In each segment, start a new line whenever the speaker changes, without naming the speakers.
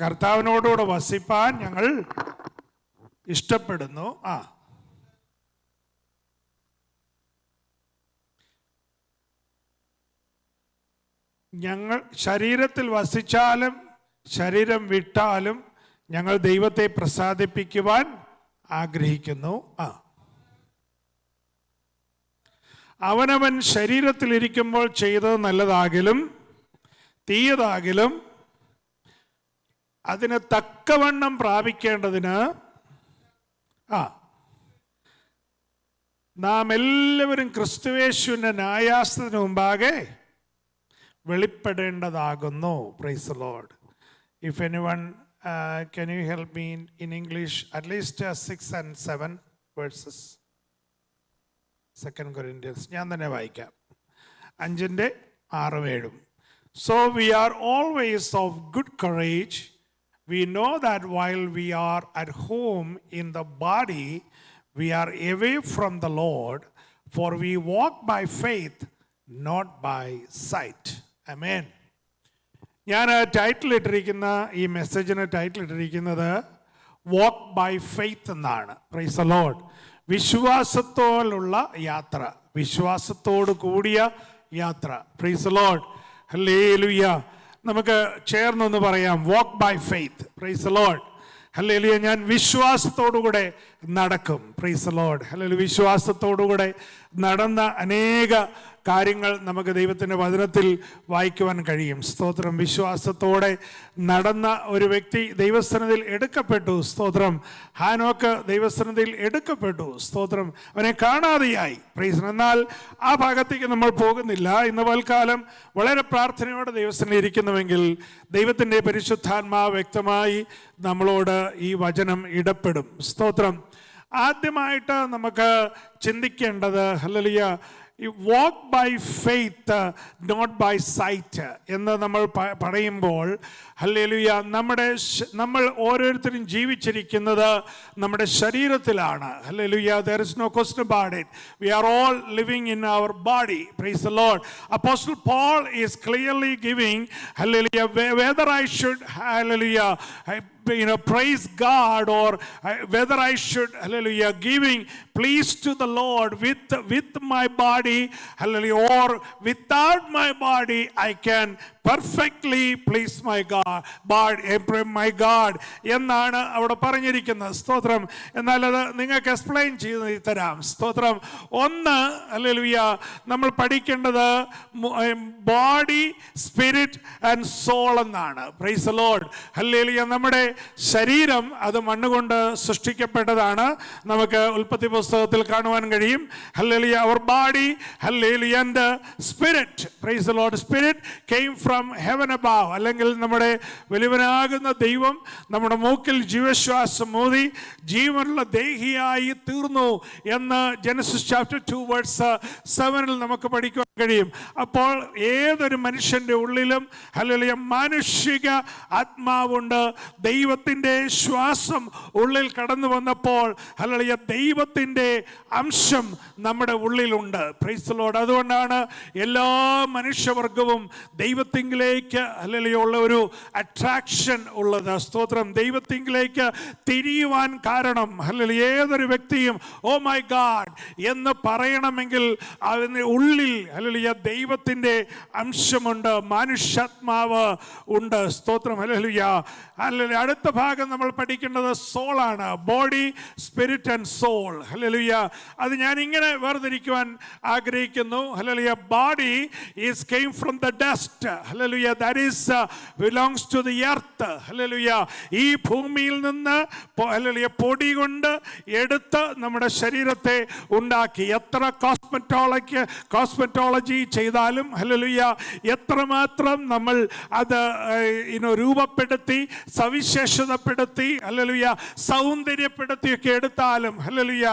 കർത്താവിനോടുകൂടെ വസിപ്പാൻ ഞങ്ങൾ ഇഷ്ടപ്പെടുന്നു. ഞങ്ങൾ ശരീരത്തിൽ വസിച്ചാലും ശരീരം വിട്ടാലും ഞങ്ങൾ ദൈവത്തെ പ്രസാദിപ്പിക്കുവാൻ ആഗ്രഹിക്കുന്നു. അവനവൻ ശരീരത്തിലിരിക്കുമ്പോൾ ചെയ്തത് നല്ലതാകിലും തീയതാകിലും അതിന് തക്കവണ്ണം പ്രാപിക്കേണ്ടതിന് നാം എല്ലാവരും ക്രിസ്തുയേശുവിൻ്റെ ന്യായാസനത്തിന് മുമ്പാകെ വെളിപ്പെടേണ്ടതാകുന്നു. Praise the Lord. If anyone can you help me in English at least 6 and 7 verses? 2 Corinthians ഞാൻ തന്നെ വായിക്കാം. 5-ന്റെ 6-7. So we are always of good courage. We know that while we are at home in the body, we are away from the Lord, for we walk by faith, not by sight. Amen. ഞാൻ title ഇട്ടിരിക്കുന്ന ഈ മെസ്സേജിന് title ഇട്ടിരിക്കുന്നത് walk by faith എന്നാണ്. Praise the Lord. വിശ്വാസത്തോടുള്ള യാത്ര, വിശ്വാസത്തോട് കൂടിയ യാത്ര. Praise the Lord. ഹല്ലേലൂയ. നമുക്ക് ചേർന്നൊന്ന് പറയാം, walk by faith. Praise the Lord. Hallelujah. ഞാൻ വിശ്വാസത്തോടുകൂടെ നടക്കും. Praise the Lord. ഹല്ലേലൂയ. വിശ്വാസത്തോടുകൂടെ നടന്ന അനേക കാര്യങ്ങൾ നമുക്ക് ദൈവത്തിൻ്റെ വചനത്തിൽ വായിക്കുവാൻ കഴിയും. സ്തോത്രം. വിശ്വാസത്തോടെ നടന്ന ഒരു വ്യക്തി ദൈവസന്നിധിയിൽ എടുക്കപ്പെട്ടു. സ്തോത്രം. ഹാനോക്ക് ദൈവസന്നിധിയിൽ എടുക്കപ്പെട്ടു. സ്തോത്രം. അവനെ കാണാതെയായി. പ്രൈസ്. എന്നാൽ ആ ഭാഗത്തേക്ക് നമ്മൾ പോകുന്നില്ല. ഇന്ന് പൽക്കാലം വളരെ പ്രാർത്ഥനയോടെ ദൈവസന്നിധിയിൽ ഇരിക്കുന്നുവെങ്കിൽ ദൈവത്തിൻ്റെ പരിശുദ്ധാത്മാവ് വ്യക്തമായി നമ്മളോട് ഈ വചനം ഇടപെടും. സ്തോത്രം. ആദ്യമായിട്ട് നമുക്ക് ചിന്തിക്കേണ്ടത് hallelujah, walk by faith not by sight എന്ന് നമ്മൾ പറയുമ്പോൾ ഹല്ലേലൂയ, നമ്മൾ ഓരോരുത്തരും ജീവിച്ചിരിക്കുന്നത് നമ്മുടെ ശരീരത്തിലാണ്. Hallelujah. there is no question about it. We are all living in our body. Praise the Lord. Apostle Paul is clearly giving hallelujah whether I should hallelujah praise God or whether I should hallelujah giving please to the Lord with my body hallelujah or without my body I can perfectly please my God എന്നാണ് അവിടെ പറഞ്ഞിരിക്കുന്നത്. സ്തോത്രം. എന്നാൽ അത് നിങ്ങൾക്ക് explain ചെയ്ത് തരാം. സ്തോത്രം. ഒന്ന് ഹല്ലേലൂയ, നമ്മൾ പഠിക്കേണ്ടത് ബോഡി, സ്പിരിറ്റ് ആൻഡ് സോൾ എന്നാണ്. Praise the Lord. ഹല്ലേലൂയ. നമ്മുടെ ശരീരം അത് മണ്ണുകൊണ്ട് സൃഷ്ടിക്കപ്പെട്ടതാണ്. നമുക്ക് ഉൽപ്പത്തി പുസ്തകത്തിൽ കാണുവാൻ കഴിയും. ഹല്ലേലൂയ. അവർ body hallelujah and spirit. Praise the Lord. Spirit came from heaven above. അല്ലെങ്കിൽ നമ്മുടെ വലിയവനാകുന്ന ദൈവം നമ്മുടെ മൂക്കിൽ ജീവശ്വാസം ഊതി ജീവനുള്ള ദേഹിയായി തീർന്നു എന്ന് ജെനസിസ് ചാപ്റ്റർ 2 വേഴ്സ് 7 നമുക്ക് പഠിക്കാൻ കഴിയും. അപ്പോൾ ഏതൊരു മനുഷ്യൻ്റെ ഉള്ളിലും ഹല്ലേലൂയ മാനുഷിക ആത്മാവുണ്ട്. ദൈവത്തിൻ്റെ ശ്വാസം ഉള്ളിൽ കടന്നു വന്നപ്പോൾ ഹല്ലേലൂയ ദൈവത്തിൻ്റെ അംശം നമ്മുടെ ഉള്ളിലുണ്ട്. Price the Lord. അതുകൊണ്ടാണ് എല്ലാ മനുഷ്യവർഗവും ദൈവത്തിങ്കിലേക്ക് ഹല്ലേലൂയ ഉള്ള ഒരു അട്രാക്ഷൻ ഉള്ളത്. സ്തോത്രം. ദൈവത്തിങ്കിലേക്ക് തിരിയുവാൻ കാരണം ഹല്ലേലൂയ ഏതൊരു വ്യക്തിയും ഓ മൈ ഗാഡ് എന്ന് പറയണമെങ്കിൽ അതിന് ഉള്ളിൽ ഹല്ലേലൂയ ദൈവത്തിൻ്റെ അംശമുണ്ട്, മനുഷ്യാത്മാവ് ഉണ്ട്. സ്തോത്രം. ഹല്ലേലൂയ. ഹല്ലേലൂയ. അടുത്ത ഭാഗം നമ്മൾ പഠിക്കേണ്ടത് സോളാണ്. Body, spirit and soul. Hallelujah. അത് ഞാൻ ഇങ്ങനെ വേർതിരിക്കുവാൻ ആഗ്രഹിക്കുന്നു. Hallelujah. Body is came from the dust. Hallelujah. That is belongs to the earth. Hallelujah. ഈ ഭൂമിയിൽ നിന്ന് hallelujah പൊടി കൊണ്ട് എടുത്ത് നമ്മുടെ ശരീരത്തെ ഉണ്ടാക്കി. എത്ര കോസ്മെറ്റോളജി ചെയ്താലും ഹല്ലേലൂയ എത്രമാത്രം നമ്മൾ അത് രൂപപ്പെടുത്തി സവിശേഷതപ്പെടുത്തി ഹല്ലേലൂയ സൗന്ദര്യപ്പെടുത്തിയൊക്കെ എടുത്താലും hallelujah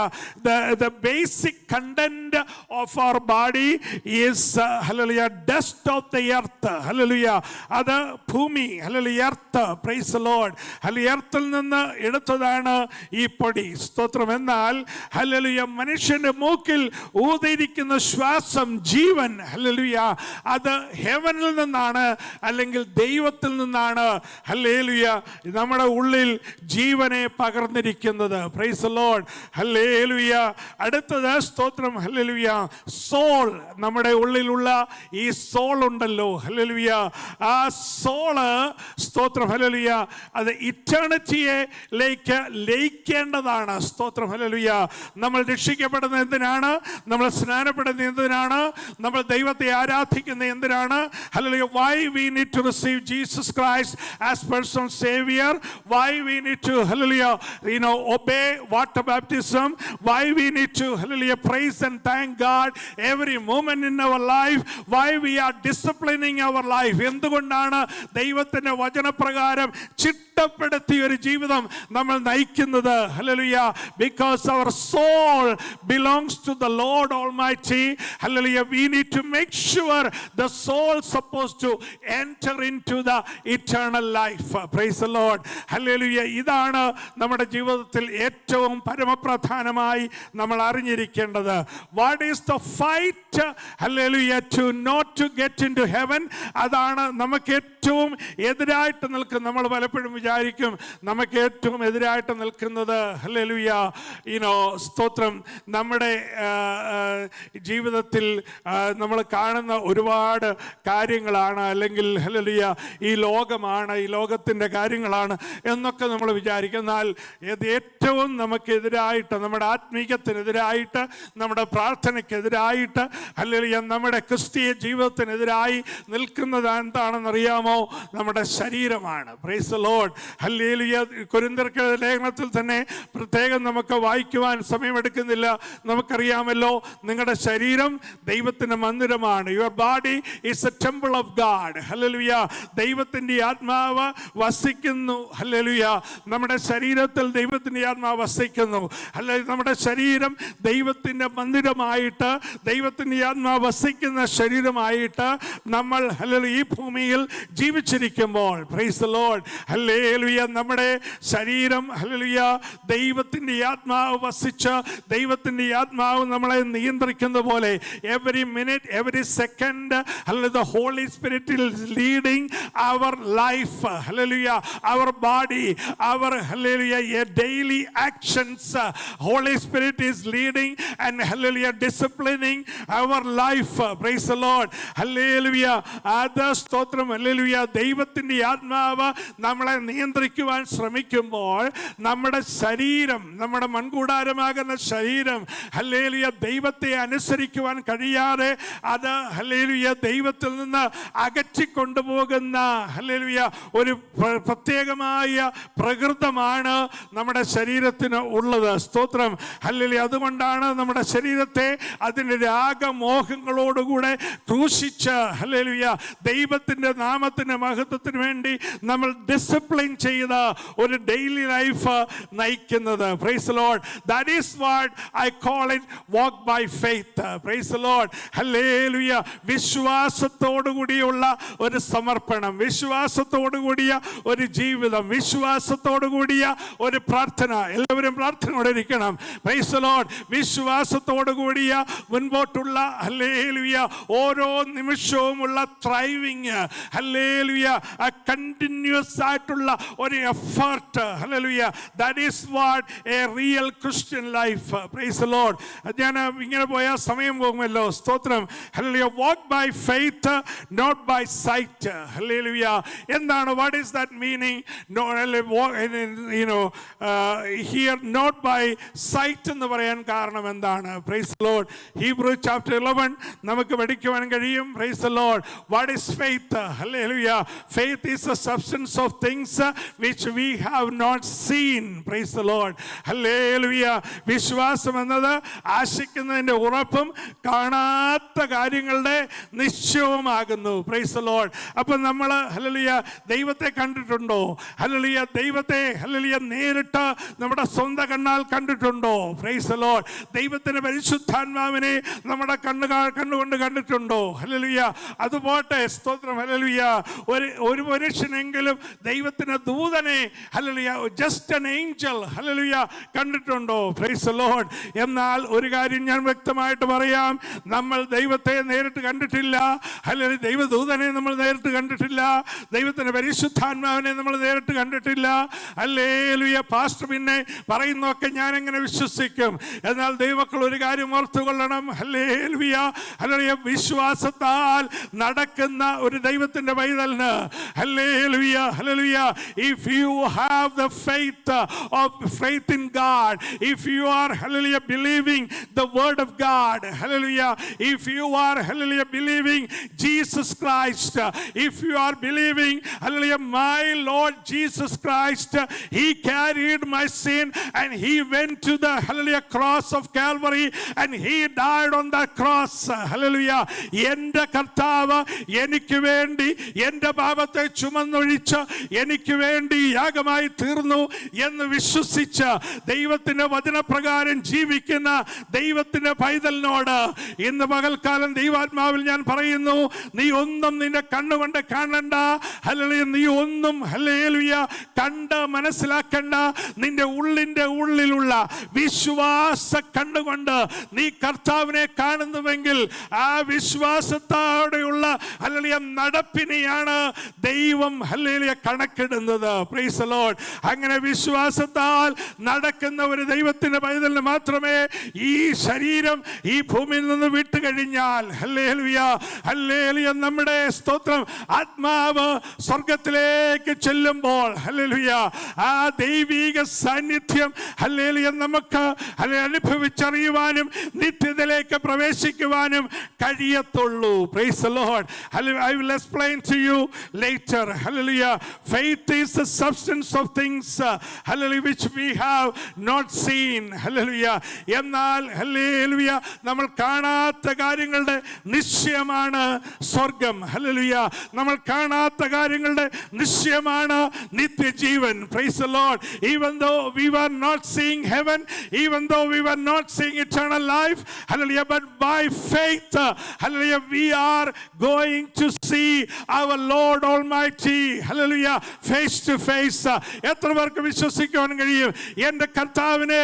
the basic content of our body is hallelujah dust of the earth. Hallelujah, അത് ഭൂമി, hallelujah, earth, praise the Lord, hallelujah, എർത്തിൽ നിന്ന് എടുത്തതാണ് ഈ പൊടി. സ്തോത്രം. എന്നാൽ ഹല്ലേലൂയ, മനുഷ്യന്റെ മൂക്കിൽ ഊതിയിരിക്കുന്ന ശ്വാസം, ജീവൻ, ഹല്ലേലൂയ, അത് ഹെവനിൽ നിന്നാണ്, അല്ലെങ്കിൽ ദൈവത്തിൽ നിന്നാണ്. ഹല്ലേലൂയ, നമ്മുടെ ഉള്ളിൽ ജീവനെ പകർന്നിരിക്കുന്നത്. Praise the Lord, hallelujah. അടുത്തത് സ്തോത്രം, ഹല്ലേലൂയ, സോൾ. നമ്മുടെ ഉള്ളിലുള്ള ഈ സോൾ ഉണ്ടല്ലോ, ഹല്ലേലൂയ, ആ സോള്, സ്തോത്രം, ഹല്ലേലൂയ, അത് ഇറ്റേണിറ്റിയിലേക്ക് ലയിക്കേണ്ടതാണ്. സ്തോത്രം, ഹല്ലേലൂയ. നമ്മൾ രക്ഷിക്കപ്പെടുന്നത് എന്തിനാണ്? നമ്മൾ സ്നാനപ്പെടുന്നത് എന്തിനാണ്? നമ്മൾ ദൈവത്തെ ആരാധിക്കുന്നത് എന്തിനാണ്? Hallelujah. Why we need to receive Jesus Christ as personal savior? Why we need to, hallelujah, obey water baptism? Why we need to, hallelujah, praise and thank God every moment in our life? Why we are disciplining our life? എന്തുകൊണ്ടാണ് ദൈവത്തിന്റെ വചനപ്രകാരം ചിട്ടപ്പെടുത്തിയ ഒരു ജീവിതം നമ്മൾ നയിക്കുന്നത്? Hallelujah. Because our soul belongs to the Lord Almighty. Hallelujah. We need to make sure the soul supposed to enter into the eternal life. Praise the Lord. Hallelujah. ഇതാണ് നമ്മുടെ ജീവിതത്തിൽ ഏറ്റവും പരമപ്രധാനമായി നമ്മൾ അറിഞ്ഞിരിക്കേണ്ടത്. What is the fight? Hallelujah. To not to get into heaven. അതാണ് നമുക്ക് ഏറ്റവും എതിരായിട്ട് നിൽക്കുന്നത്. നമ്മൾ പലപ്പോഴും വിചാരിക്കും നമുക്ക് ഏറ്റവും എതിരായിട്ട് നിൽക്കുന്നത്, ഹല്ലേലൂയ, സ്തോത്രം, നമ്മുടെ ജീവിതത്തിൽ നമ്മൾ കാണുന്ന ഒരുപാട് കാര്യങ്ങളാണ്, അല്ലെങ്കിൽ ഹല്ലേലൂയ ഈ ലോകമാണ്, ഈ ലോകത്തിൻ്റെ കാര്യങ്ങളാണ് എന്നൊക്കെ നമ്മൾ വിചാരിക്കും. എന്നാൽ ഏറ്റവും നമുക്കെതിരായിട്ട്, നമ്മുടെ ആത്മീയത്തിനെതിരായിട്ട്, നമ്മുടെ പ്രാർത്ഥനയ്ക്കെതിരായിട്ട്, ഹല്ലേലൂയ, നമ്മുടെ ക്രിസ്തീയ ജീവിതത്തിനെതിരായി നിൽക്കുന്നത് എന്താണെന്നറിയാമോ? നമ്മുടെ ശരീരമാണ്. Price the Lord. ഹല്ലേലൂയ. കൊരിന്ത്യർക്ക് ലേഖനത്തിൽ തന്നെ പ്രത്യേകം നമുക്ക് വായിക്കുവാൻ സമയമെടുക്കുന്നില്ല. നമുക്കറിയാമല്ലോ, നിങ്ങളുടെ ശരീരം ദൈവത്തിൻ്റെ മന്ദിരമാണ്. Your body is a temple of God. Hallelujah. ദൈവത്തിൻ്റെ ആത്മാവ് വസിക്കുന്നു. ഹല്ലേലൂയ. നമ്മുടെ ശരീരത്തിൽ ദൈവത്തിൻ്റെ ആത്മാവ് വസിക്കുന്നു. ഹല്ലേലൂയ. നമ്മുടെ ശരീരം ദൈവത്തിൻ്റെ മന്ദിരമായിട്ട്, ദൈവത്തിൻ്റെ ആത്മാവ് വസിക്കുന്ന ശരീരമായിട്ട് നമ്മൾ, ഹല്ലേലൂയ, ഈ ഭൂമിയിൽ ജീവിച്ചിരിക്കുമ്പോൾ, പ്രൈസ് ദി ലോർഡ്, ഹല്ലേലൂയ, നമ്മുടെ ശരീരം, ഹല്ലേലൂയ, ദൈവത്തിൻ്റെ ആത്മാവ് വസിച്ച്, ദൈവത്തിൻ്റെ ആത്മാവ് നമ്മളെ നിയന്ത്രിക്കുന്ന പോലെ every minute, every second, hallelujah, the Holy Spirit is leading our life, hallelujah, our body, our, hallelujah, daily actions. Holy Spirit is leading and, hallelujah, disciplining our life. Praise the Lord. Hallelujah. Ada stotram, hallelujah. ദൈവത്തിൻ്റെ ആത്മാവ് നമ്മളെ നിയന്ത്രിക്കുവാൻ ശ്രമിക്കുമ്പോൾ നമ്മുടെ ശരീരം, നമ്മുടെ മൺകൂടാരമാകുന്ന ശരീരം, hallelujah, ദൈവത്തെ അനുസരിക്കുവാൻ കഴിയാതെ അത്, ഹല്ലേലൂയ, ദൈവത്തിൽ നിന്ന് അകറ്റിക്കൊണ്ടുപോകുന്ന, ഹല്ലേലൂയ, ഒരു പ്രത്യേകമായ പ്രകൃതമാണ് നമ്മുടെ ശരീരത്തിന് ഉള്ളത്. സ്തോത്രം. ഹല്ലേലൂയ. അതുകൊണ്ടാണ് നമ്മുടെ ശരീരത്തെ അതിൻ്റെ രാഗമോഹങ്ങളോടുകൂടെ ക്രൂശിച്ച്, ഹല്ലേലൂയ, ദൈവത്തിൻ്റെ നാമത്തിൻ്റെ മഹത്വത്തിന് വേണ്ടി നമ്മൾ ഡിസിപ്ലിൻ ചെയ്ത ഒരു ഡെയിലി ലൈഫ് നയിക്കുന്നത്. Praise the Lord. That is what I call it walk by faith. Praise the Lord. Hallelujah. വിശ്വാസത്തോടു കൂടിയുള്ള ഒരു സമർപ്പണം, വിശ്വാസത്തോടു കൂടിയ ഒരു ജീവിതം, വിശ്വാസത്തോടു കൂടിയ ഒരു പ്രാർത്ഥന. എല്ലാവരും പ്രാർത്ഥനയോടെ ഇരിക്കണം. Price the Lord. വിശ്വാസത്തോടു കൂടിയ മുൻപോട്ടുള്ള, ഹല്ലേലൂയ, ഓരോ നിമിഷവുമുള്ള ത്രൈവിങ്, ഹല്ലേലൂയ, കണ്ടിന്യൂസ് ആയിട്ടുള്ള ഒരു effort. Hallelujah. That is what a real Christian life. Praise the Lord. ഞാൻ ഇങ്ങനെ പോയാൽ സമയം പോകുമല്ലോ. സ്തോത്രം. Hallelujah. Walk by faith, not by sight. Hallelujah. എന്താണ്? What is that meaning? Here not by sight എന്ന് പറയാൻ കാരണം എന്താണ്? Praise the Lord. Hebrew chapter 11 നമുക്ക് പഠിക്കുവാൻ കഴിയും. Praise the Lord. What is faith? Hallelujah. Faith is the substance of things which we have not seen. Praise the Lord. Hallelujah. വിശ്വാസം എന്നത് ആശിക്കുന്നതിൻ്റെ ഉറപ്പും കാണാത്ത കാര്യങ്ങളുടെ നിശ്ചയവുമാകുന്നു. Praise the Lord. അപ്പം നമ്മൾ ഹല്ലേലൂയ ദൈവത്തെ കണ്ടിട്ടുണ്ടോ? ഹല്ലേലൂയ ദൈവത്തെ ഹല്ലേലൂയ നേരിട്ട് നമ്മുടെ സ്വന്തം കണ്ണാൽ കണ്ടിട്ടുണ്ടോ? Praise the Lord. ദൈവത്തിന്റെ പരിശുദ്ധാത്മാവിനെ നമ്മുടെ കണ്ണുകൊണ്ട് കണ്ടിട്ടുണ്ടോ? ഹല്ലേലൂയ. അതുപോട്ടെ, സ്തോത്രം. ഹല്ലേലൂയ. ഒരു മനുഷ്യനെങ്കിലും ദൈവത്തിന്റെ ദൂതനെ hallelujah just an angel hallelujah കണ്ടിട്ടുണ്ടോ? Praise the Lord. എന്നാൽ ഒരു കാര്യം ഞാൻ വ്യക്തമായിട്ട് പറയാം, നമ്മൾ ദൈവത്തെ നേരിട്ട് കണ്ടിട്ടില്ല. ഹല്ലേലൂയ. ദൈവദൂതനെ നമ്മൾ നേരിട്ട് കണ്ടിട്ടില്ല. ദൈവത്തിന്റെ പരിശുദ്ധാത്മാവിനെ നമ്മൾ നേരിട്ട് കണ്ടിട്ടില്ല. ഹല്ലേലൂയ. പാസ്റ്റർ പിന്നെ പറയുന്നതൊക്കെ ഞാൻ എങ്ങനെ വിശ്വസിക്കും? എന്നാൽ ദൈവമക്കൾ ഒരു കാര്യം ഓർത്തുകൊള്ളണം. ഹല്ലേലൂയ. ഹല്ലേലൂയ. വിശ്വാസത്താൽ നടക്കുന്ന ഒരു ദൈവത്തിന്റെ പൈതലിന് hallelujah hallelujah if you have the faith in God, if you are hallelujah believing the word of God, hallelujah, if you are hallelujah believing Jesus Christ, if you are believing hallelujah my Lord Jesus Christ, he carried my sin and he went to the hallelujah cross of Calvary and he died on that cross. Hallelujah. എൻ്റെ കർത്താവ് എനിക്ക് വേണ്ടി എൻ്റെ പാപത്തെ ചുമന്നൊഴിച്ച് എനിക്ക് വേണ്ടി യാഗമായി തീർന്നു എന്ന് വിശ്വസിച്ച് ദൈവത്തിന്റെ വചനപ്രകാരം ജീവിക്കുന്ന ദൈവത്തിന്റെ പൈതലിനോട് ഇന്ന് പകൽക്കാലം ദൈവാത്മാവിൽ ഞാൻ പറയുന്നു, നീ ഒന്നും നിന്റെ കണ്ണുകൊണ്ട് കാണണ്ട. ഹല്ലേലൂയ. നീ ഒന്നും ഹല്ലേലൂയ കണ്ട് മനസ്സിലാക്കണ്ട. നിന്റെ ഉള്ളിലുള്ള വിശ്വാസ കണ്ണുകൊണ്ട് നീ കർത്താവിനെ കാണുന്നുവെങ്കിൽ ആ വിശ്വാസത്തോടെയുള്ള ഹല്ലേലൂയ നടപ്പിനെയാണ് ദൈവം ഹല്ലേലൂയ കണക്കിടുന്നത്. Praise the Lord. അങ്ങനെ വിശ്വാസത്താൽ നടക്കുന്ന ഒരു ദൈവത്തിന്റെ പൈതലിന് മാത്രമേ ഈ ശരീരം ഈ ഭൂമിയിൽ നിന്ന് വിട്ടുകഴിഞ്ഞാൽ ഹല്ലേലൂയ ഹല്ലേലൂയ നമ്മുടെ സ്തോത്രം ആത്മാവ് സ്വർഗത്തിലേക്ക് ചെല്ലുമ്പോൾ ഹല്ലേലൂയ ആ ദൈവിക സാന്നിധ്യം ഹല്ലേലൂയ നമുക്ക് അനുഭവിച്ചറിയുവാനും നിത്യതയിലേക്ക് പ്രവേശിക്കുവാനും കഴിയത്തുള്ളൂ. Praise the Lord. I will explain to you later. Hallelujah. Faith is the substance of things hallelujah which we have not seen. Hallelujah. എന്നാൽ ഹല്ലേലൂയ നമ്മൾ കാണാത്ത കാര്യങ്ങളുടെ നിശ്ചയമാണ് സ്വർഗം. ഹല്ലേലൂയ. നമ്മൾ കാണാത്ത കാര്യങ്ങളുടെ നിശ്ചയമാണ് നിത്യജീവൻ. Praise the Lord. Even though we were not seeing heaven, even though we were not seeing eternal life, hallelujah, but by faith hallelujah we are going to see our Lord Almighty hallelujah face to face. എത്ര പേർക്ക് വിശ്വസിക്കാൻ കഴിയും? എൻ്റെ കർത്താവിനെ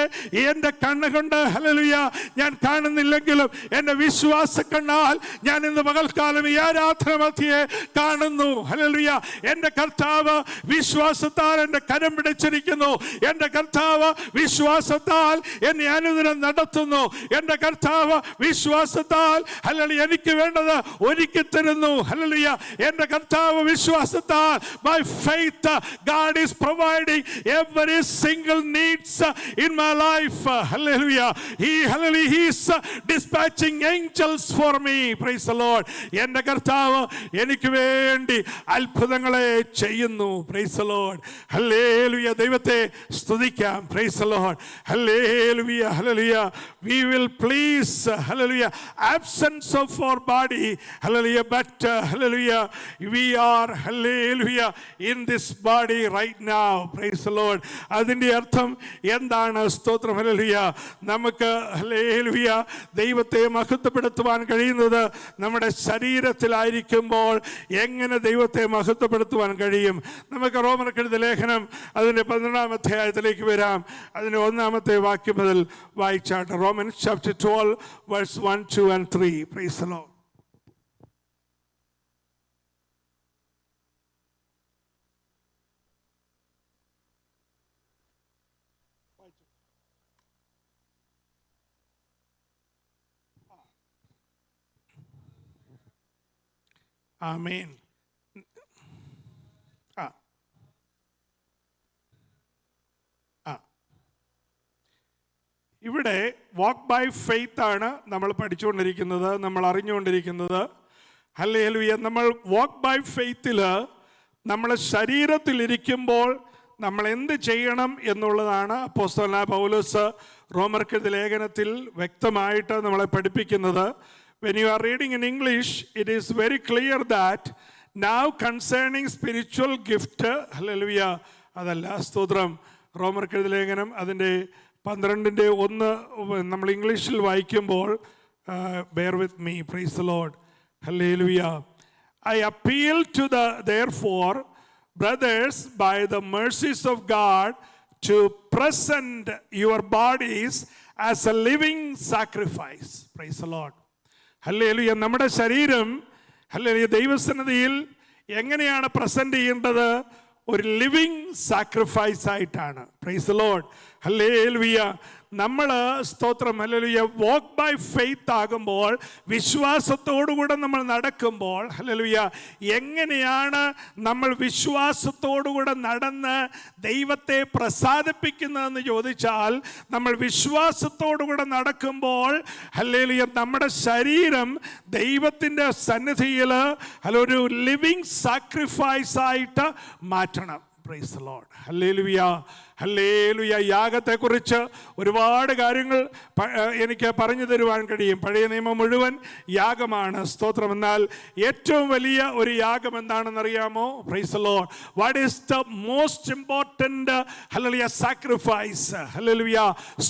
എൻ്റെ കണ്ണുകൊണ്ട് hallelujah ഞാൻ കാണുന്നില്ലെങ്കിലും എൻ്റെ വിശ്വാസ കണ്ണാൽ ഞാൻ ഇന്ന് പകൽക്കാലം ഈ ആരാധന മധ്യേ കാണുന്നു. ഹല്ലേലൂയ. എൻ്റെ കർത്താവ് വിശ്വാസത്താൽ എൻ്റെ കരം പിടിച്ചിരിക്കുന്നു. എൻ്റെ കർത്താവ് വിശ്വാസത്താൽ എന്നെ അനുദിനം നടത്തുന്നു. എൻ്റെ കർത്താവ് വിശ്വാസത്താൽ ഹല്ലേലൂയ എനിക്ക് വേണ്ടത് ഒരുക്കി തരുന്നു. ഹല്ലേലൂയ. എൻ്റെ കർത്താവ് വിശ്വാസത്താൽ by faith God is providing every single needs in my life. Hallelujah. He is dispatching angels for me. Praise the Lord. എൻ്റെ കർത്താവ് എനിക്ക് വേണ്ടി അത്ഭുതങ്ങളെ ചെയ്യുന്നു. Praise the Lord. Hallelujah. ദൈവത്തെ സ്തുതിക്കാം. Praise the Lord. Hallelujah. Hallelujah. We will please hallelujah absence of our body. Hallelujah. But hallelujah we are hallelujah in this body right now. Praise the Lord. അതിൻ്റെ അർത്ഥം എന്താണ്? സ്തോത്രം. Hallelujah. നമുക്ക് hallelujah ദൈവത്തെ മഹത്വപ്പെടുത്തുവാൻ കഴിയുന്നത് നമ്മുടെ ശരീരത്തിലായിരിക്കുമ്പോൾ എങ്ങനെ ദൈവത്തെ മഹത്വപ്പെടുത്തുവാൻ കഴിയും? നമുക്ക് റോമർക്കെഴുതിയ ലേഖനം അതിൻ്റെ 12 അധ്യായത്തിലേക്ക് വരാം. അതിൻ്റെ 1 വാക്യം മുതൽ വായിച്ചാട്ട്. Romans chapter 12 verse 1, 2 and 3. Praise the Lord. Amen. ഇവിടെ വാക്ക് ബൈ ഫെയ്ത്ത് ആണ് നമ്മൾ പഠിച്ചുകൊണ്ടിരിക്കുന്നത്, നമ്മൾ അറിഞ്ഞുകൊണ്ടിരിക്കുന്നത്. ഹല്ലേലൂയ. നമ്മൾ വാക്ക് ബൈ ഫെയ്ത്തിൽ നമ്മൾ ശരീരത്തിലിരിക്കുമ്പോൾ നമ്മൾ എന്ത് ചെയ്യണം എന്നുള്ളതാണ് അപ്പോസ്തലനായ പൗലോസ് റോമർക്കെഴുതിയ ലേഖനത്തിൽ വ്യക്തമായിട്ട് നമ്മളെ പഠിപ്പിക്കുന്നത്. When you are reading in English, it is very clear that now concerning spiritual gift, hallelujah, അതല്ല, സ്തോത്രം, റോമർക്കെഴുതിയ ലേഖനം അതിൻ്റെ 12:1 നമ്മൾ ഇംഗ്ലീഷിൽ വായിക്കുമ്പോൾ, bear with me, praise the Lord, hallelujah. I appeal to therefore, brothers, by the mercies of God, to present your bodies as a living sacrifice. Praise the Lord. Hallelujah. നമ്മുടെ ശരീരം hallelujah ദൈവസന്നിധിയിൽ എങ്ങനെയാണ് പ്രസന്റ് ചെയ്യേണ്ടത്? ഒരു living sacrifice ആയിട്ടാണ്. Price the Lord. Hallelujah. നമ്മൾ സ്തോത്രം hallelujah walk by faith ആകുമ്പോൾ, വിശ്വാസത്തോടുകൂടെ നമ്മൾ നടക്കുമ്പോൾ, ഹല്ലേലൂയ, എങ്ങനെയാണ് നമ്മൾ വിശ്വാസത്തോടുകൂടെ നടന്ന് ദൈവത്തെ പ്രസാദിപ്പിക്കുന്നതെന്ന് ചോദിച്ചാൽ, നമ്മൾ വിശ്വാസത്തോടുകൂടെ നടക്കുമ്പോൾ ഹല്ലേലൂയ നമ്മുടെ ശരീരം ദൈവത്തിൻ്റെ സന്നിധിയിൽ ഒരു ലിവിങ് സാക്രിഫൈസ് ആയിട്ട് മാറ്റണം. Praise the Lord. Hallelujah. Hallelujah. യാഗത്തെക്കുറിച്ച് ഒരുപാട് കാര്യങ്ങൾ എനിക്ക് പറഞ്ഞു തരുവാൻ കഴിയും. പഴയ നിയമം മുഴുവൻ യാഗമാണ്, സ്തോത്രം. എന്നാൽ ഏറ്റവും വലിയ ഒരു യാഗം എന്താണെന്നറിയാമോ? Praise the Lord. What is the most important hallelujah sacrifice? Hallelujah,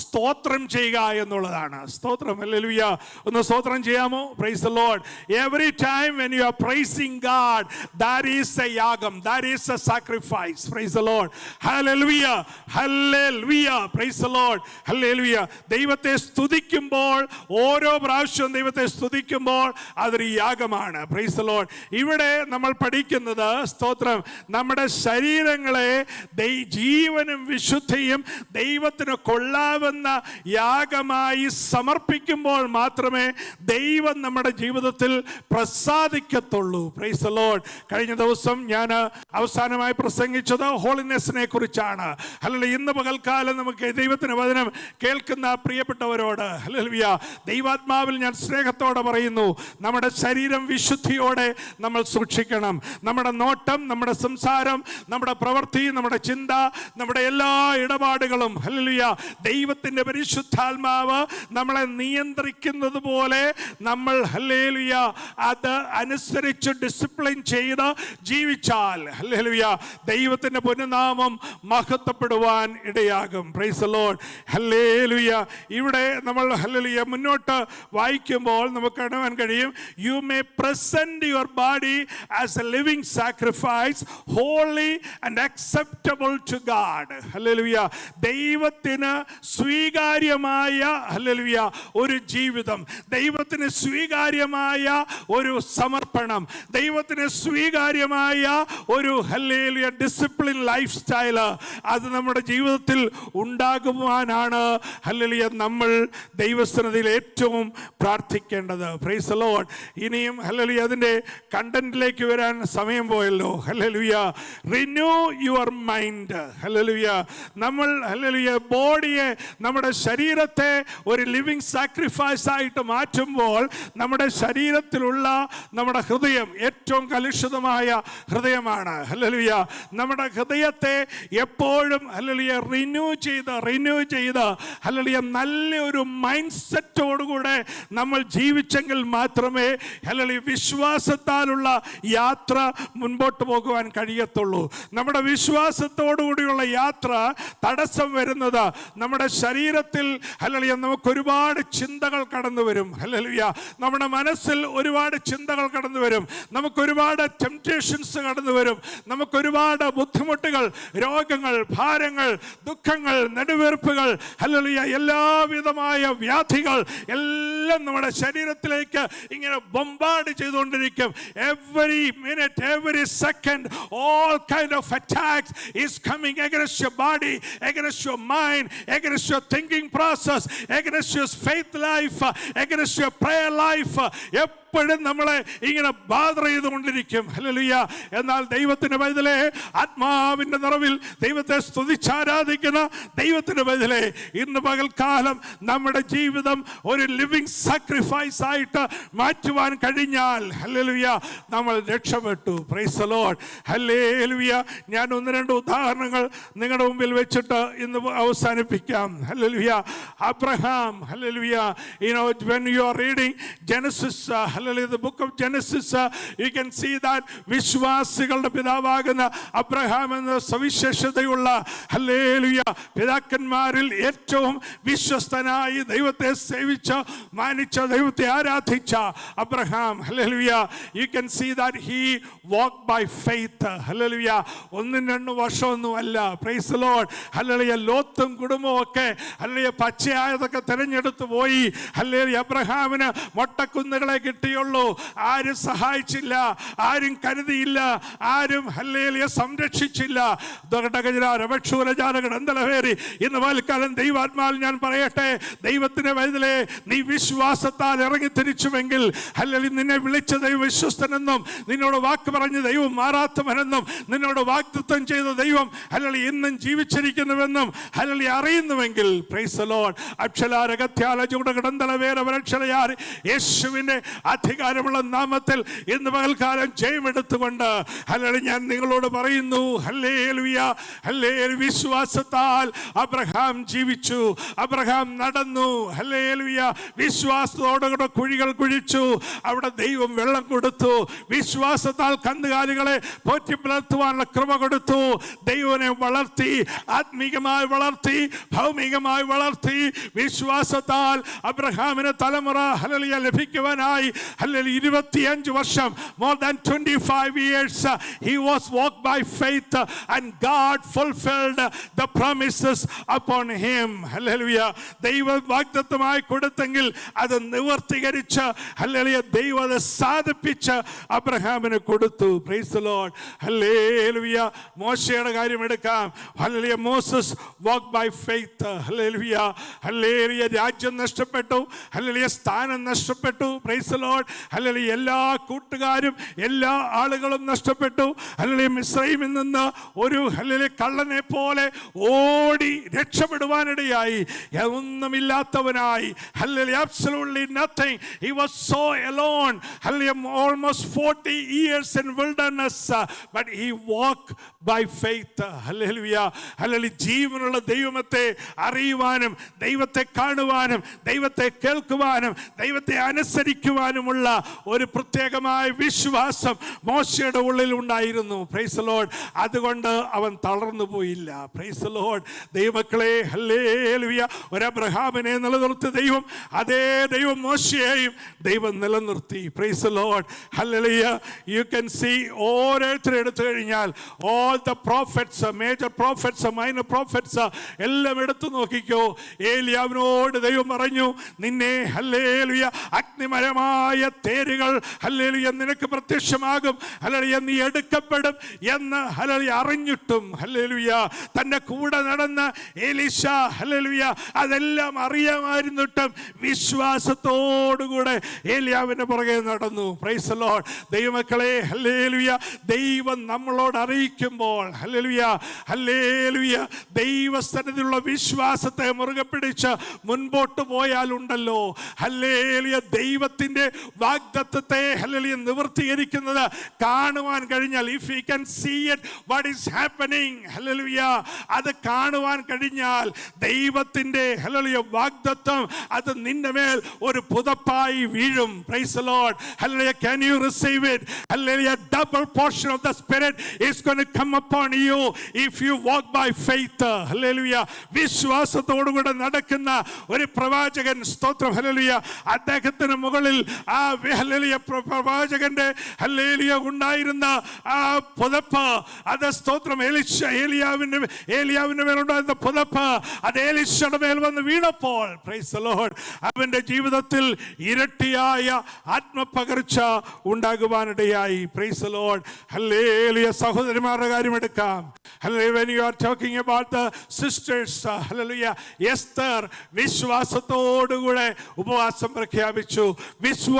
സ്തോത്രം ചെയ്യുക എന്നുള്ളതാണ്. സ്തോത്രം. ഹല്ലേലൂയ. ഒന്ന് സ്തോത്രം ചെയ്യാമോ? Praise the Lord. Every time when you are praising God, that is a yagam, that is a sacrifice. Praise the Lord. Hallelujah. Hallelujah. Praise the Lord. Hallelujah. ദൈവത്തെ സ്തുതിക്കുമ്പോൾ, ഓരോ പ്രാവശ്യവും ദൈവത്തെ സ്തുതിക്കുമ്പോൾ അതൊരു യാഗമാണ്. Price the Lord. ഇവിടെ നമ്മൾ പഠിക്കുന്നത്, സ്തോത്രം, നമ്മുടെ ശരീരങ്ങളെ ജീവനും വിശുദ്ധിയും ദൈവത്തിന് കൊള്ളാവുന്ന യാഗമായി സമർപ്പിക്കുമ്പോൾ മാത്രമേ ദൈവം നമ്മുടെ ജീവിതത്തിൽ പ്രസാദിക്കത്തുള്ളൂ. Price the Lord. കഴിഞ്ഞ ദിവസം ഞാൻ അവസാനമായി പ്രസംഗിച്ചത് ഹോളിനെസ്സിനെ കുറിച്ചാണ്. ഹല്ലേലൂയ. ഇന്ന് പകൽക്കാലം നമുക്ക് ദൈവത്തിന് വചനം കേൾക്കുന്ന പ്രിയപ്പെട്ടവരോട് ഹല്ലേലൂയ ദൈവാത്മാവിൽ ഞാൻ സ്നേഹത്തോടെ പറയുന്നു, നമ്മുടെ ശരീരം വിശുദ്ധിയോടെ നമ്മൾ സൂക്ഷിക്കണം. നമ്മുടെ നോട്ടം, നമ്മുടെ സംസാരം, നമ്മുടെ പ്രവൃത്തി, നമ്മുടെ ചിന്ത, നമ്മുടെ എല്ലാ ഇടപാടുകളും ഹല്ലേലൂയ ദൈവത്തിൻ്റെ പരിശുദ്ധാത്മാവ് നമ്മളെ നിയന്ത്രിക്കുന്നത് പോലെ നമ്മൾ ഹല്ലേലൂയ അത് അനുസരിച്ച് ഡിസിപ്ലിൻ ചെയ്ത് ജീവിച്ചാൽ ഹല്ലേലൂയ ദൈവത്തിൻ്റെ പുനഃനാമം മഹത്വപ്പെടുവാൻ ഇടയാകും. Praise the Lord. ഹല്ലേലൂയ. ഇവിടെ നമ്മൾ ഹല്ലേലൂയ മുന്നോട്ട് വായിക്കുമ്പോൾ നമുക്ക് കാണുവാൻ കഴിയും, you may present your body as a living sacrifice, holy and acceptable to God. Hallelujah. ദൈവത്തിന് സ്വീകാര്യമായ ഹല്ലേലൂയ ഒരു ജീവിതം, ദൈവത്തിന് സ്വീകാര്യമായ ഒരു സമർപ്പണം, ദൈവത്തിന് സ്വീകാര്യമായ ഒരു ഹല്ലേലൂയ ഡിസിപ്ലിൻ ലൈഫ് സ്റ്റൈല് അത് നമ്മുടെ ജീവിതത്തിൽ ഉണ്ടാകുവാനാണ് ഹല്ലേലൂയ നമ്മൾ ദൈവസന്നിധിയിൽ ഏറ്റവും പ്രാർത്ഥിക്കേണ്ടത്. Price the Lord. ഇനിയും ഹല്ലേലൂയ അതിൻ്റെ കണ്ടന്റിലേക്ക് വരാൻ സമയം പോയല്ലോ. Hallelujah. Renew your mind. Hallelujah. നമ്മൾ ഹല്ലേലൂയ ബോഡിയെ, നമ്മുടെ ശരീരത്തെ ഒരു ലിവിങ് സാക്രിഫൈസ് ആയിട്ട് മാറ്റുമ്പോൾ നമ്മുടെ ശരീരത്തിലുള്ള നമ്മുടെ ഹൃദയം ഏറ്റവും കലുഷിതമായ ഹൃദയമാണ്. ഹല്ലേലൂയ. നമ്മുടെ ഹൃദയത്തെ എപ്പോഴും ഹല്ലേലൂയ റിന്യൂ ചെയ്ത് ഹല്ലേലൂയ നല്ലൊരു മൈൻഡ് സെറ്റോടുകൂടെ നമ്മൾ ജീവിച്ചെങ്കിൽ മാത്രമേ ഹല്ലേലൂയ വിശ്വാസത്താലുള്ള യാത്ര മുൻപോട്ട് പോകുവാൻ കഴിയത്തുള്ളൂ. നമ്മുടെ വിശ്വാസത്തോടുകൂടിയുള്ള യാത്ര തടസ്സം വരുന്നത് നമ്മുടെ ശരീരത്തിൽ ഹല്ലേലൂയ നമുക്ക് ഒരുപാട് ചിന്തകൾ കടന്നു വരും. ഹല്ലേലൂയ. നമ്മുടെ മനസ്സിൽ ഒരുപാട് ചിന്തകൾ കടന്നു വരും, നമുക്ക് ഒരുപാട് ടെംപ്റ്റേഷൻസ് കടന്നു വരും, നമുക്ക് ഒരുപാട് ബുദ്ധിമുട്ടുകൾ, രോഗങ്ങൾ, ഭാരങ്ങൾ, ദുഃഖങ്ങൾ, നെടുവീർപ്പുകൾ, ഹല്ലേലൂയ എല്ലാവിധമായ വ്യാധികൾ എല്ലാം നമ്മുടെ ശരീരത്തിലേക്ക് ഇങ്ങനെ ബോംബാർഡ് ചെയ്തുകൊണ്ടിരിക്കും. Every minute, every second, all kind of attacks is coming against your body, against your mind, against your thinking process, against your faith life, against your prayer life. എപ്പോഴും നമ്മളെ ഇങ്ങനെ ബാധർ ചെയ്തുകൊണ്ടിരിക്കും. ഹല്ലേലൂയ. എന്നാൽ ദൈവത്തിന്റെ പൈതലേ, ആത്മാവിന്റെ നിറവിൽ ദൈവത്തെ സ്തുതിച്ചാരാധിക്കുന്ന ദൈവത്തിന്റെ പൈതലേ, ഇന്ന് പകൽക്കാലം നമ്മുടെ ജീവിതം ഒരു ലിവിങ് സാക്രിഫൈസ് ആയിട്ട് മാറ്റുവാൻ കഴിഞ്ഞാൽ ഹല്ലേലൂയ, നമ്മൾ രക്ഷപ്പെട്ടു. Price the Lord. ഹല്ലേലൂയ. ഞാൻ ഒന്ന് രണ്ട് ഉദാഹരണങ്ങൾ നിങ്ങളുടെ മുമ്പിൽ വെച്ചിട്ട് ഇന്ന് അവസാനിപ്പിക്കാം. Hallelujah. Abraham, hallelujah, when you are reading Genesis, hallelujah, the book of Genesis, you can see that വിശ്വാസികളുടെ പിതാവാകുന്ന അബ്രഹാം എന്ന സവിശേഷതയുള്ള ഹല്ലേലൂയ പിതാക്കന്മാരിൽ ഏറ്റവും വിശ്വസ്തനായി ദൈവത്തെ സേവിച്ച, മാനിച്ച, ദൈവത്തെ ആരാധിച്ച Abraham, hallelujah, you can see that he walked by faith. Hallelujah. 1-2 വർഷമൊന്നുമല്ല. Praise the Lord. ഹല്ലേലൂയ. ലോത്തും കുടുംബവും ഒക്കെ ഹല്ലേലൂയ പച്ചയായതൊക്കെ തിരഞ്ഞെടുത്തു പോയി. ഹല്ലേലൂയ. അബ്രഹാമിന് മൊട്ടക്കുന്നുകളെ കിട്ടിയുള്ളൂ. ആരും സഹായിച്ചില്ല, ആരും കരുതിയില്ല, ആരും ഹല്ലേലൂയ സംരക്ഷിച്ചില്ല. ഇന്ന് പകൽക്കാലം ദൈവാത്മാവിൽ ഞാൻ പറയട്ടെ, ദൈവത്തിന്റെ വൈതലേ, നീ വിശ്വാസത്താൽ ഇറങ്ങി തിരിച്ചുവെങ്കിൽ ഹല്ലേലൂയ, നിന്നെ വിളിച്ച ദൈവം വിശ്വസ്തനെന്നും നിന്നോട് വാക്ക് പറഞ്ഞ ദൈവം മാറാത്തവനെന്നും നിന്നോട് വാഗ്ദത്തം ചെയ്ത ദൈവം ഹല്ലേലൂയ ഇന്നും ജീവിച്ചിരിക്കുന്നുവെന്നും ഹല്ലേലൂയ അറിയുന്നുവെങ്കിൽ പ്രൈസ് ദി ലോർഡ്. യേശുവിന്റെ അധികാരമുള്ള നാമത്തിൽ ഇന്ന് പകൽക്കാലം ജയമെടുത്തുകൊണ്ട് ഹല്ലേലൂയ ഞാൻ നിങ്ങളോട് പറയുന്നു, ഹല്ലേലൂയ, ഹല്ലേലൂയ. വിശ്വാസത്താൽ അബ്രഹാം ജീവിച്ചു, അബ്രഹാം നടന്നു. ഹല്ലേലൂയ. വിശ്വാസത്തോടുകൂടെ കുഴികൾ കുഴിച്ചു, അവിടെ ദൈവം വെള്ളം കൊടുത്തു. വിശ്വാസത്താൽ കന്നുകാലികളെ പോറ്റി പുലർത്തുവാനുള്ള കൃപ കൊടുത്തു. ദൈവനെ വളർത്തി, ആത്മീകമായി വളർത്തി, ഭൗമികമായി വളർത്തി. വിശ്വാസത്താൽ അബ്രഹാമിന് തലമുറ ഹല്ലേലൂയ ലഭിക്കുവാനായി ഹല്ലേലൂയ 25 വർഷം, more than 25 years, he was walked by faith and God fulfilled the promises upon him. Hallelujah. ദൈവം വാഗ്ദത്തമായി കൊടുത്തെങ്കിൽ അത് നിവർത്തീകരിച്ച് ഹല്ലേലൂയ ദൈവം അത് സാധിപ്പിച്ച് അബ്രഹാമിന് കൊടുത്തു. Praise the Lord. ഹല്ലേലൂയ. മോശയുടെ കാര്യം എടുക്കാം. Hallelujah. Moses walk by faith. Hallelujah. Hallelujah. രാജ്യം നഷ്ടപ്പെട്ടു, ഹല്ലേലൂയ സ്ഥാനം നഷ്ടപ്പെട്ടു. Praise the Lord. ഹല്ലേലൂയ. എല്ലാ കൂട്ടുകാരും എല്ലാ ആളുകളും നഷ്ടപ്പെട്ടു. ഹല്ലേലൂയ. മിസ്രൈമിൽ നിന്ന് ഒരു ഹല്ലേലൂയ കള്ളനെ പോലെ ഓടി രക്ഷപ്പെടുവാനിടയായി. ഒന്നുമില്ലാത്തവനായി. Hallelujah. Absolutely nothing. He was so alone. Hallelujah. Almost 40 years in wilderness, but he walked by faith. Hallelujah. Hallelujah. ജീവനുള്ള ദൈവത്തെ അറിയുവാനും ദൈവത്തെ കാണുവാനും ദൈവത്തെ കേൾക്കുവാനും ദൈവത്തെ അനുസരിക്കുവാനുമുള്ള ഒരു പ്രത്യേകമായ വിശ്വാസം മോശയുടെ ഉള്ളിൽ ഉണ്ടായിരുന്നു. Praise the Lord. അതുകൊണ്ട് അവൻ തളർന്നു പോയില്ല. Praise the Lord. ദൈവമക്കളെ, ഹല്ലേലൂയ. ഒരു അബ്രഹാമിനെ നിലനിർത്തിയ ദൈവം, അതേ ദൈവം മോശയെയും ദൈവം നിലനിർത്തി. Praise the Lord. Hallelujah. You can see ഓരോരുത്തരെ എടുത്തു കഴിഞ്ഞാൽ all the prophets, major prophets, minor prophets, എല്ലാം എടുത്തു നോക്കിക്കോ. ഏലിയാവിനോട് ദൈവം പറഞ്ഞു, നിന്നെ ഹല്ലേലൂയ അഗ്നിമയമായ തേരുകൾ ഹല്ലേലൂയ നിനക്ക് പ്രത്യക്ഷമാകും, ഹല്ലേലൂയ നീ എടുക്കപ്പെടും എന്ന് ഹല്ലേലൂയ അറിഞ്ഞിട്ടും ഹല്ലേലൂയ തന്റെ കൂടെ നടന്ന എലീശ ഹല്ലേലൂയ അതെല്ലാം അറിയാമായിരുന്നിട്ടും വിശ്വാസത്തോടുകൂടെ ഏലിയാവിന്റെ പുറകെ നടന്നു. Price the Lord. ദൈവമക്കളെ, ഹല്ലേലൂയ, ദൈവം നമ്മളോട് അറിയിക്കുമ്പോൾ ഹല്ലേലൂയ, ഹല്ലേലൂയ, ദൈവസന്നിധിയിലുള്ള വിശ്വാസത്തെ മുറുകെ പിടിച്ച് മുൻപോട്ട് പോയാലുണ്ടല്ലോ ഹല്ലേലൂയ ദൈവത്തിന്റെ വാഗ്ദത്തത്തെ ഹല്ലേലൂയ നിവർത്തീകരിക്കുന്നത് കാണുവാൻ കഴിഞ്ഞാൽ, if you can see it what is happening, hallelujah, അത് കാണുവാൻ കഴിഞ്ഞാൽ ദൈവത്തിന്റെ ഹല്ലേലൂയ വാഗ്ദത്തം അത് നിന്റെ മേൽ ഒരു പുതപ്പായി വീഴും. Price the Lord. Hallelujah. Can you receive it? Hallelujah. Double portion of the Spirit is going to come upon you if you walk by faith. Hallelujah. വിശ്വാസത്തോടുകൂടെ നടക്കുന്ന ഒരു പ്രവാചകൻ, സ്തോത്രം, ഹല്ലേലൂയ, അദ്ദേഹത്തിന് മുകളിൽ ആ ഹല്ലേലൂയ പ്രവാചകന്റെ ഹല്ലേലൂയ ഉണ്ടായിരുന്ന ആ പുതപ്പ്, അത് സ്തോത്രം ഏലിയാവിന്റെ മേലുണ്ടായിരുന്ന പുതപ്പ് അത് എലീശയുടെ മേൽ വന്ന് വീണപ്പോൾ പ്രൈസ് ദി ലോർഡ് അവന്റെ ജീവിതത്തിൽ ഇരട്ടിയായ ആത്മപകർച്ച ഉണ്ടാകുവാനിടയായി. Praise the Lord. ഹല്ലേലൂയ. സഹോദരിമാരുടെ കാര്യം എടുക്കാം. Hallelujah. when you are talking about the sisters, hallelujah, Esther വിശ്വാസത്തോടുകൂടെ ഉപവാസം പ്രഖ്യാപിച്ചു.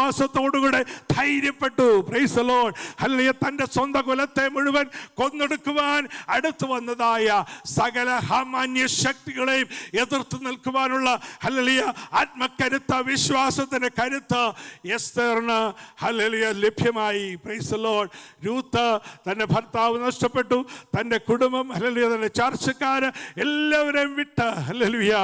വിശ്വാസത്തോടുകൂടെ ധൈര്യപ്പെട്ടു. Praise the Lord. ഹല്ലേലൂയ. തൻ്റെ സ്വന്തം കുലത്തെ മുഴുവൻ കൊന്നൊടുക്കുവാൻ അടുത്തു വന്നതായ സകല ഹാമാന്യ ശക്തികളെയും എതിർത്ത് നിൽക്കുവാനുള്ള ഹല്ലേലൂയ ആത്മകരുത്ത, വിശ്വാസത്തിന്റെ കരുത്ത് എസ്തേറിന് ഹല്ലേലൂയ ലഭ്യമായി. Price the Lord. രൂത്ത് തൻ്റെ ഭർത്താവ് നഷ്ടപ്പെട്ടു, തൻ്റെ കുടുംബം ഹല്ലേലൂയ, തൻ്റെ ചർച്ചക്കാര് എല്ലാവരെയും വിട്ട് ഹല്ലേലൂയ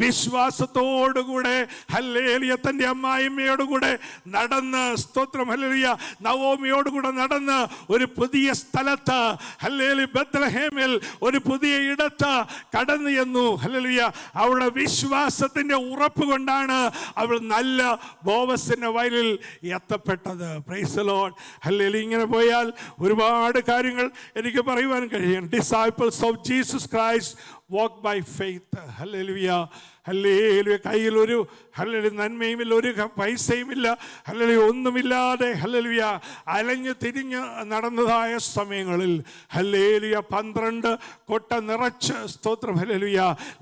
വിശ്വാസത്തോടുകൂടെ ഹല്ലേലൂയ തൻ്റെ അമ്മായിമ്മയോടുകൂടെ നടന്ന്, സ്തോത്രം ഹല്ലേലൂയ, നവോമിയോടുകൂടെ നടന്ന് ഒരു പുതിയ സ്ഥലത്ത് ഹല്ലേലൂയ ബത്ലഹേമിൽ ഒരു പുതിയ ഇടത്ത് കടന്നു ചെന്നു. ഹല്ലേലൂയ. അവളുടെ വിശ്വാസത്തിന്റെ ഉറപ്പ് കൊണ്ടാണ് അവൾ നല്ല ബോവസിന്റെ വയലിൽ എത്തപ്പെട്ടത്. Praise the Lord. ഹല്ലേലൂയ. ഇങ്ങനെ പോയാൽ ഒരുപാട് കാര്യങ്ങൾ എനിക്ക് പറയുവാൻ കഴിയും. Disciples of Jesus Christ walk by faith. Hallelujah. Hallelujah. കയ്യിൽ ഒരു ഹല്ലേലൂയ നന്മയുമില്ല, ഒരു പൈസയുമില്ല, ഹല്ലേലൂയ ഒന്നുമില്ലാതെ ഹല്ലേലൂയ അലഞ്ഞു തിരിഞ്ഞ് നടന്നതായ സമയങ്ങളിൽ ഹല്ലേലൂയ 12 കൊട്ട നിറച്ച്, സ്തോത്രം ഹല്ലേലൂയ,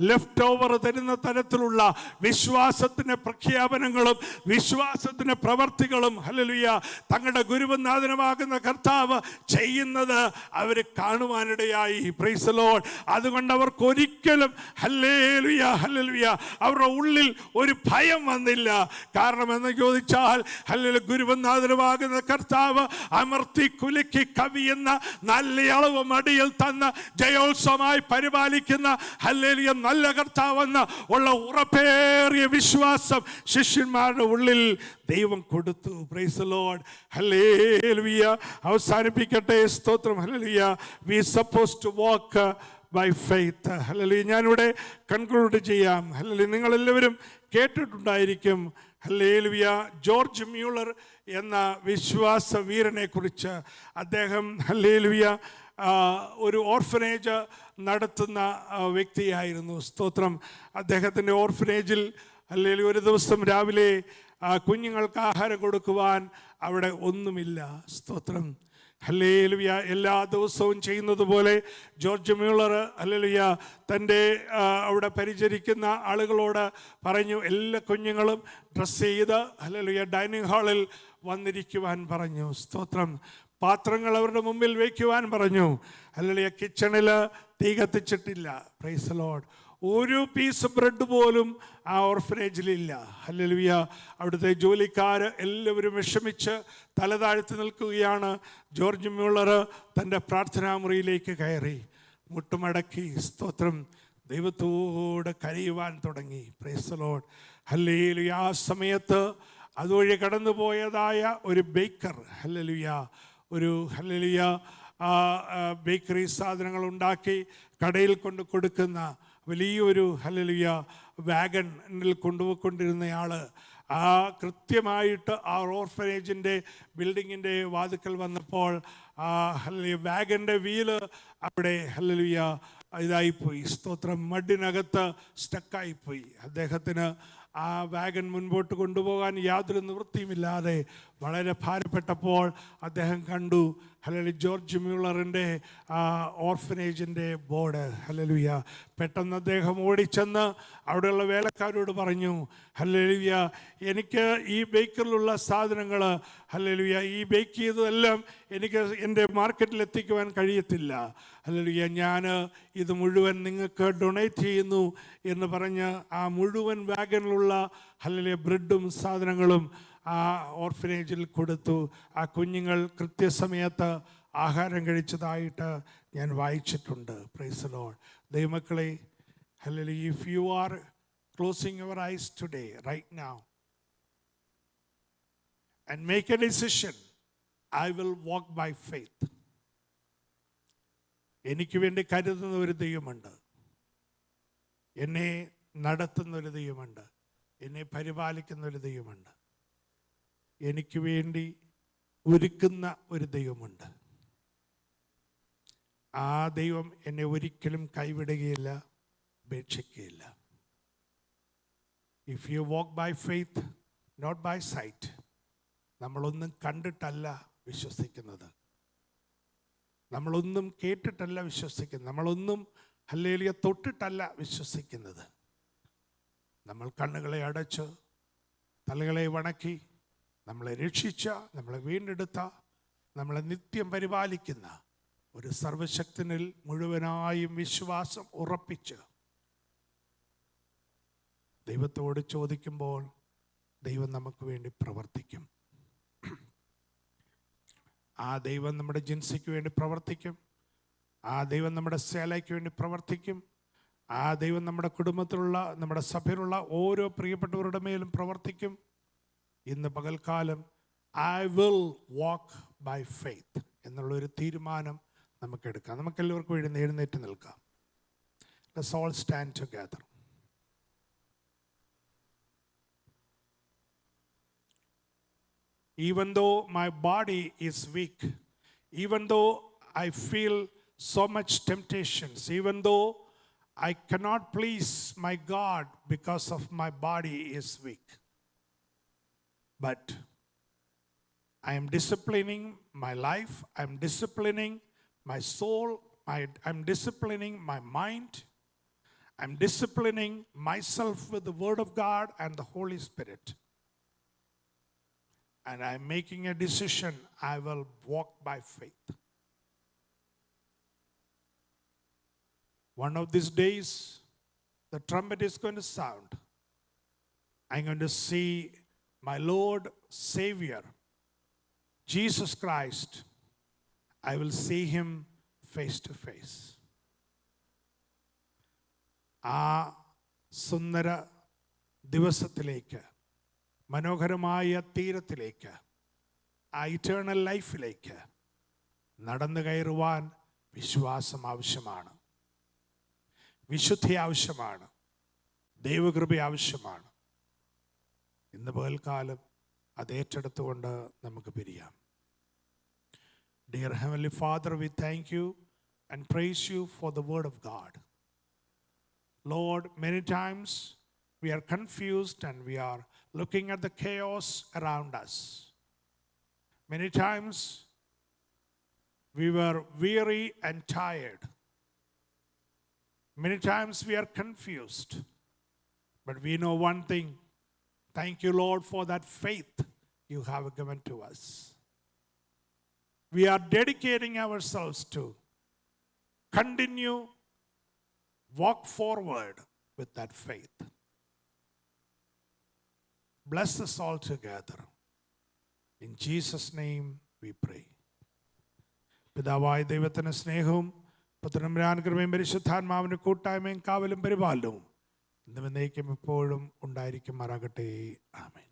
ലെഫ്റ്റ് ഓവർ തരുന്ന തരത്തിലുള്ള വിശ്വാസത്തിൻ്റെ പ്രഖ്യാപനങ്ങളും വിശ്വാസത്തിൻ്റെ പ്രവർത്തികളും ഹല്ലേലൂയ തങ്ങളുടെ ഗുരുവനാഥനമാകുന്ന കർത്താവ് ചെയ്യുന്നത് അവർ കാണുവാനിടയായി. Praise the Lord. അതുകൊണ്ട് അവർക്ക് ഒരിക്കലും ഹല്ലേലൂയ ഹല്ലേലൂയ അവരുടെ ഉള്ളിൽ ഒരു ഭയം വന്നില്ല. കാരണം എന്ന് ചോദിച്ചാൽ ഹല്ലേലൂയ ഗുരുവനാഥനമാകുന്ന കർത്താവ് അമർത്തി കുലുക്കി കവിയുന്ന നല്ല അളവ് മടിയിൽ തന്ന ജയോത്സവമായി പരിപാലിക്കുന്ന ഹല്ലേലൂയ നല്ല കർത്താവെന്ന് ഉള്ള ഉറപ്പേറിയ വിശ്വാസം ശിഷ്യന്മാരുടെ ഉള്ളിൽ ദൈവം കൊടുത്തു. Praise the Lord. ഹല്ലേലൂയ. അവസാനിപ്പിക്കട്ടെ. സ്തോത്രം. Hallelujah. We suppose to walk by faith. Hallelujah. ഞാനിവിടെ കൺക്ലൂഡ് ചെയ്യാം. ഹല്ലേലൂയ. നിങ്ങളെല്ലാവരും കേട്ടിട്ടുണ്ടായിരിക്കും ഹല്ലേലൂയ ജോർജ് മ്യൂളർ എന്ന വിശ്വാസ വീരനെ കുറിച്ച്. അദ്ദേഹം ഹല്ലേലൂയ ഒരു ഓർഫനേജ് നടത്തുന്ന വ്യക്തിയായിരുന്നു. സ്തോത്രം. അദ്ദേഹത്തിൻ്റെ ഓർഫനേജിൽ ഹല്ലേലൂയ ഒരു ദിവസം രാവിലെ കുഞ്ഞുങ്ങൾക്ക് ആഹാരം കൊടുക്കുവാൻ അവിടെ ഒന്നുമില്ല. സ്തോത്രം. ഹല്ലേലൂയ. എല്ലാ ദിവസവും ചെയ്യുന്നത് പോലെ ജോർജ് മ്യൂളർ ഹല്ലേലൂയ തൻ്റെ അവിടെ പരിചരിക്കുന്ന ആളുകളോട് പറഞ്ഞു, എല്ലാ കുഞ്ഞുങ്ങളും ഡ്രസ്സ് ചെയ്ത് ഹല്ലേലൂയ ഡൈനിങ് ഹാളിൽ വന്നിരിക്കുവാൻ പറഞ്ഞു. സ്തോത്രം. പാത്രങ്ങൾ അവരുടെ മുമ്പിൽ വയ്ക്കുവാൻ പറഞ്ഞു. ഹല്ലേലൂയ. കിച്ചണിൽ തീ കത്തിച്ചിട്ടില്ല. Praise the Lord. ഒരു പീസ് ബ്രെഡ് പോലും ആ ഓർഫനേജിലില്ല. ഹല്ലേലൂയ. അവിടുത്തെ ജോലിക്കാർ എല്ലാവരും വിഷമിച്ച് തല താഴ്ത്തി നിൽക്കുകയാണ്. ജോർജ് മ്യൂളർ തൻ്റെ പ്രാർത്ഥനാ മുറിയിലേക്ക് കയറി മുട്ടുമടക്കി, സ്തോത്രം, ദൈവത്തോട് കരയുവാൻ തുടങ്ങി. Price the Lord. ഹല്ലേലൂയ. ആ സമയത്ത് അതുവഴി കടന്നുപോയതായ ഒരു ബേക്കർ ഹല്ലേലൂയ ഒരു ഹല്ലേലൂയ ബേക്കറി സാധനങ്ങൾ ഉണ്ടാക്കി കടയിൽ കൊണ്ട് കൊടുക്കുന്ന വലിയൊരു ഹല്ലേലൂയ വാഗണിൽ കൊണ്ടുപോയിക്കൊണ്ടിരുന്നയാൾ കൃത്യമായിട്ട് ആ ഓർഫനേജിൻ്റെ ബിൽഡിങ്ങിൻ്റെ വാതിക്കൽ വന്നപ്പോൾ ഹല്ലേലൂയ വാഗൻ്റെ വീല് അവിടെ ഹല്ലേലൂയ ഇതായിപ്പോയി. സ്തോത്രം. മഡിനകത്ത് സ്റ്റക്കായിപ്പോയി. അദ്ദേഹത്തിന് ആ വാഗൺ മുൻപോട്ട് കൊണ്ടുപോകാൻ യാതൊരു നിവൃത്തിയുമില്ലാതെ വളരെ ഭാരപ്പെട്ടപ്പോൾ അദ്ദേഹം കണ്ടു ഹല്ലേലൂയ ജോർജ് മ്യൂളറിൻ്റെ ഓർഫനേജിൻ്റെ ബോർഡ്. ഹല്ലേലൂയ. പെട്ടെന്ന് അദ്ദേഹം ഓടിച്ചെന്ന് അവിടെയുള്ള വേലക്കാരോട് പറഞ്ഞു, ഹല്ലേലൂയ എനിക്ക് ഈ ബേക്കറിലുള്ള സാധനങ്ങൾ ഹല്ലേലൂയ ഈ ബേക്ക് ചെയ്തതെല്ലാം എനിക്ക് എൻ്റെ മാർക്കറ്റിൽ എത്തിക്കുവാൻ കഴിയത്തില്ല. ഹല്ലേലൂയ ഞാൻ ഇത് മുഴുവൻ നിങ്ങൾക്ക് ഡൊണേറ്റ് ചെയ്യുന്നു എന്ന് പറഞ്ഞ് ആ മുഴുവൻ വാഗണിലുള്ള ഹല്ലേലൂയ ബ്രെഡും സാധനങ്ങളും ആ ഓർഫനേജിൽ കൊടുത്തു. ആ കുഞ്ഞുങ്ങൾ കൃത്യസമയത്ത് ആഹാരം കഴിച്ചതായിട്ട് ഞാൻ വായിച്ചിട്ടുണ്ട്. Praise the Lord. ദൈവമക്കളെ, hallelujah, if you are closing your eyes today right now and make a decision, I will walk by faith. എനിക്ക് വേണ്ടി കരുതുന്ന ഒരു ദൈവമുണ്ട്, എന്നെ നടത്തുന്ന ഒരു ദൈവമുണ്ട്, എന്നെ പരിപാലിക്കുന്ന ഒരു ദൈവമുണ്ട്, എനിക്ക് വേണ്ടി ഒരുക്കുന്ന ഒരു ദൈവമുണ്ട്. ആ ദൈവം എന്നെ ഒരിക്കലും കൈവിടുകയില്ല, ഉപേക്ഷിക്കുകയില്ല. If you walk by faith not by sight. നമ്മളൊന്നും കണ്ടിട്ടല്ല വിശ്വസിക്കുന്നത്, നമ്മളൊന്നും കേട്ടിട്ടല്ല വിശ്വസിക്കുന്നത്, നമ്മളൊന്നും ഹല്ലേലൂയ തൊട്ടിട്ടല്ല വിശ്വസിക്കുന്നത്. നമ്മൾ കണ്ണുകളെ അടച്ച് തലകളെ വണക്കി നമ്മളെ രക്ഷിച്ച, നമ്മളെ വീണ്ടെടുത്ത, നമ്മളെ നിത്യം പരിപാലിക്കുന്ന ഒരു സർവശക്തനിൽ മുഴുവനായും വിശ്വാസം ഉറപ്പിച്ച് ദൈവത്തോട് ചോദിക്കുമ്പോൾ ദൈവം നമുക്ക് വേണ്ടി പ്രവർത്തിക്കും. ആ ദൈവം നമ്മുടെ ജിൻസിക്ക് വേണ്ടി പ്രവർത്തിക്കും. ആ ദൈവം നമ്മുടെ സേലയ്ക്ക് വേണ്ടി പ്രവർത്തിക്കും. ആ ദൈവം നമ്മുടെ കുടുംബത്തിലുള്ള, നമ്മുടെ സഭയിലുള്ള ഓരോ പ്രിയപ്പെട്ടവരുടെ മേലും പ്രവർത്തിക്കും. ഇന്ന് പകൽക്കാലം I will walk by faith എന്നുള്ളൊരു തീരുമാനം നമുക്കെടുക്കാം. നമുക്കെല്ലാവർക്കും എഴുന്നേറ്റ് നിൽക്കാം. Let's all stand together. Even though my body is weak, even though I feel so much temptations, even though I cannot please my God because of my body is weak, but I am disciplining my life, I am disciplining my soul, I'm disciplining my mind, I'm disciplining myself with the Word of God and the Holy Spirit. And I'm making a decision, I will walk by faith. One of these days, the trumpet is going to sound. I'm going to see my Lord, Savior, Jesus Christ. I will see him face to face. ആ സുന്ദര ദിവസത്തിലേക്ക്, മനോഹരമായ തീരത്തിലേക്ക്, ആ eternal ലൈഫിലേക്ക് നടന്നു കയറുവാൻ വിശ്വാസം ആവശ്യമാണ്, വിശുദ്ധി ആവശ്യമാണ്, ദൈവകൃപ ആവശ്യമാണ്. ഇന്ന് പകൽക്കാലം അത് ഏറ്റെടുത്തുകൊണ്ട് നമുക്ക് പിരിയാം. Dear Heavenly Father, we thank you and praise you for the Word of God. Lord, many times we are confused and we are looking at the chaos around us. Many times we were weary and tired. Many times we are confused. But we know one thing. Thank you, Lord, for that faith you have given to us. We are dedicating ourselves to continue, walk forward with that faith. Bless us all together. In Jesus' name we pray. പിതാവായ ദൈവത്തിന് സ്നേഹവും പുത്രനും കൃപയും പരിശുദ്ധാത്മാവിന്റെ കൂട്ടായ്മയും കാവലും പരിപാലനവും ഇന്നും എന്നേക്കും എപ്പോഴും ഉണ്ടായിരിക്കുമാറാകട്ടെ. ആമേൻ.